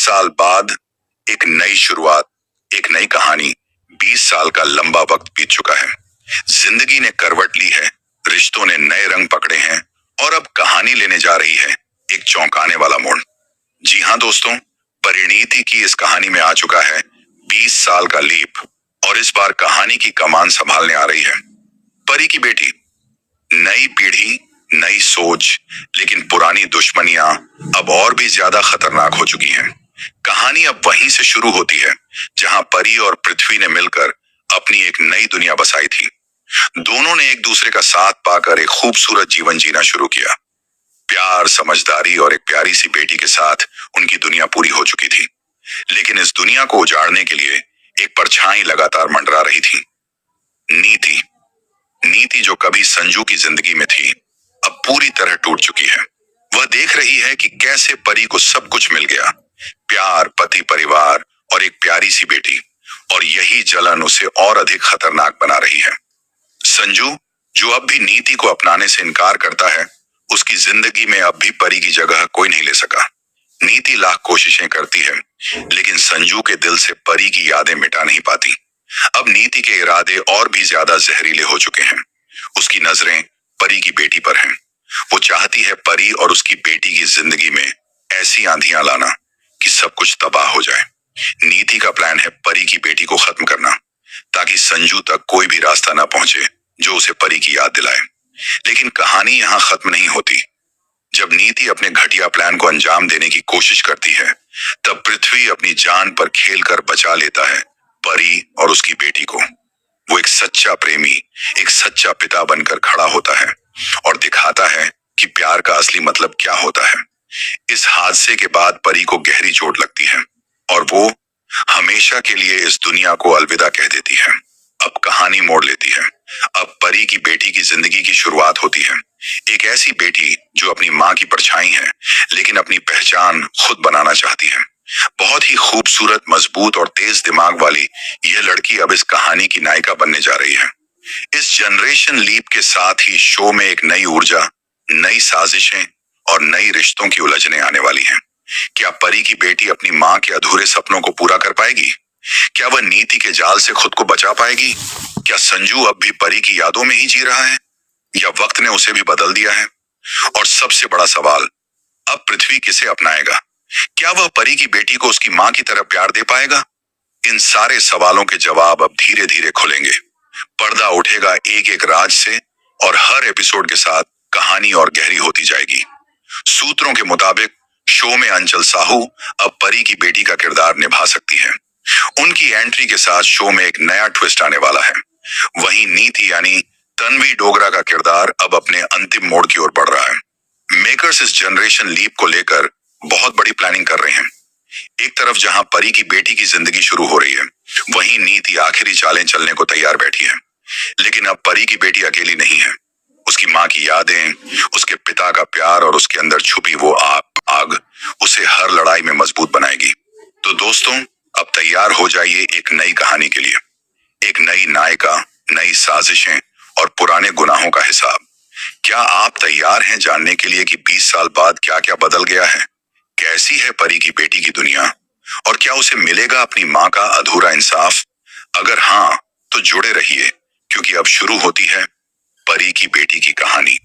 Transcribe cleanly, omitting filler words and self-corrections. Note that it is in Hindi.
साल बाद एक नई शुरुआत, एक नई कहानी। 20 साल का लंबा वक्त बीत चुका है। जिंदगी ने करवट ली है, रिश्तों ने नए रंग पकड़े हैं और अब कहानी लेने जा रही है एक चौंकाने वाला मोड़। जी हाँ दोस्तों, परिणीति की इस कहानी में आ चुका है 20 साल का लीप और इस बार कहानी की कमान संभालने आ रही है परी की बेटी। नई पीढ़ी, नई सोच, लेकिन पुरानी दुश्मनियां अब और भी ज्यादा खतरनाक हो चुकी हैं। कहानी अब वहीं से शुरू होती है जहां परी और पृथ्वी ने मिलकर अपनी एक नई दुनिया बसाई थी। दोनों ने एक दूसरे का साथ पाकर एक खूबसूरत जीवन जीना शुरू किया। प्यार, समझदारी और एक प्यारी सी बेटी के साथ उनकी दुनिया पूरी हो चुकी थी। लेकिन इस दुनिया को उजाड़ने के लिए एक परछाई लगातार मंडरा रही थी। नीति। नीति जो कभी संजू की जिंदगी में थी, अब पूरी तरह टूट चुकी है। वह देख रही है कि कैसे परी को सब कुछ मिल गया, प्यार, पति, परिवार और एक प्यारी सी बेटी, और यही जलन उसे और अधिक खतरनाक बना रही है। संजू, जो अब भी नीति को अपनाने से इनकार करता है, उसकी जिंदगी में अब भी परी की जगह कोई नहीं ले सका। नीति लाख कोशिशें करती है, लेकिन संजू के दिल से परी की यादें मिटा नहीं पाती। अब नीति के इरादे और भी ज्यादा जहरीले हो चुके हैं। उसकी नजरें परी की बेटी पर हैं। वो चाहती है परी और उसकी बेटी की जिंदगी में ऐसी आंधियां लाना कि सब कुछ तबाह हो जाए। नीति का प्लान है परी की बेटी को खत्म करना, ताकि संजू तक कोई भी रास्ता ना पहुंचे जो उसे परी की याद दिलाए। लेकिन कहानी यहाँ खत्म नहीं होती। जब नीति अपने घटिया प्लान को अंजाम देने की कोशिश करती है, तब पृथ्वी अपनी जान पर खेलकर बचा लेता है परी और उसकी बेटी को। वो एक सच्चा प्रेमी, एक सच्चा पिता बनकर खड़ा होता है और दिखाता है कि प्यार का असली मतलब क्या होता है। इस हादसे के बाद परी को गहरी चोट लगती है और वो हमेशा के लिए इस दुनिया को अलविदा कह देती है। अब कहानी मोड़ लेती है। अब परी की बेटी की जिंदगी की शुरुआत होती है। एक ऐसी बेटी जो अपनी माँ की परछाई है, लेकिन अपनी पहचान खुद बनाना चाहती है। बहुत ही खूबसूरत, मजबूत और तेज दिमाग वाली यह लड़की अब इस कहानी की नायिका बनने जा रही है। इस जनरेशन लीप के साथ ही शो में एक नई ऊर्जा, नई साजिशें और नई रिश्तों की उलझने आने वाली हैं। क्या परी की बेटी अपनी माँ के अधूरे सपनों को पूरा कर पाएगी? क्या वह नीति के जाल से खुद को बचा पाएगी? क्या संजू अब भी परी की यादों में ही जी रहा है, या वक्त ने उसे भी बदल दिया है? और सबसे बड़ा सवाल, अब पृथ्वी किसे अपनाएगा? क्या वह परी की बेटी को उसकी माँ की तरह प्यार दे पाएगा? इन सारे सवालों के जवाब अब धीरे धीरे खुलेंगे। पर्दा उठेगा एक एक राज से और हर एपिसोड के साथ कहानी और गहरी होती जाएगी। सूत्रों के मुताबिक शो में अंचल साहू अब परी की बेटी का किरदार निभा सकती है। उनकी एंट्री के साथ शो में एक नया ट्विस्ट आने वाला है। वहीं नीति यानी तन्वी डोगरा का किरदार अब अपने अंतिम मोड़ की ओर बढ़ रहा है। मेकर्स इस जनरेशन लीप को लेकर बहुत बड़ी प्लानिंग कर रहे हैं। एक तरफ जहां परी की बेटी की जिंदगी शुरू हो रही है, वहीं नीति आखिरी चालें चलने को तैयार बैठी है। लेकिन अब परी की बेटी अकेली नहीं है। उसकी माँ की यादें, उसके पिता का प्यार और उसके अंदर छुपी वो आग उसे हर लड़ाई में मजबूत बनाएगी। तो दोस्तों, अब तैयार हो जाइए एक नई कहानी के लिए। एक नई नायिका, नई साजिशें और पुराने गुनाहों का हिसाब। क्या आप तैयार हैं जानने के लिए कि 20 साल बाद क्या क्या बदल गया है? कैसी है परी की बेटी की दुनिया, और क्या उसे मिलेगा अपनी माँ का अधूरा इंसाफ? अगर हाँ, तो जुड़े रहिए, क्योंकि अब शुरू होती है परी की बेटी की कहानी।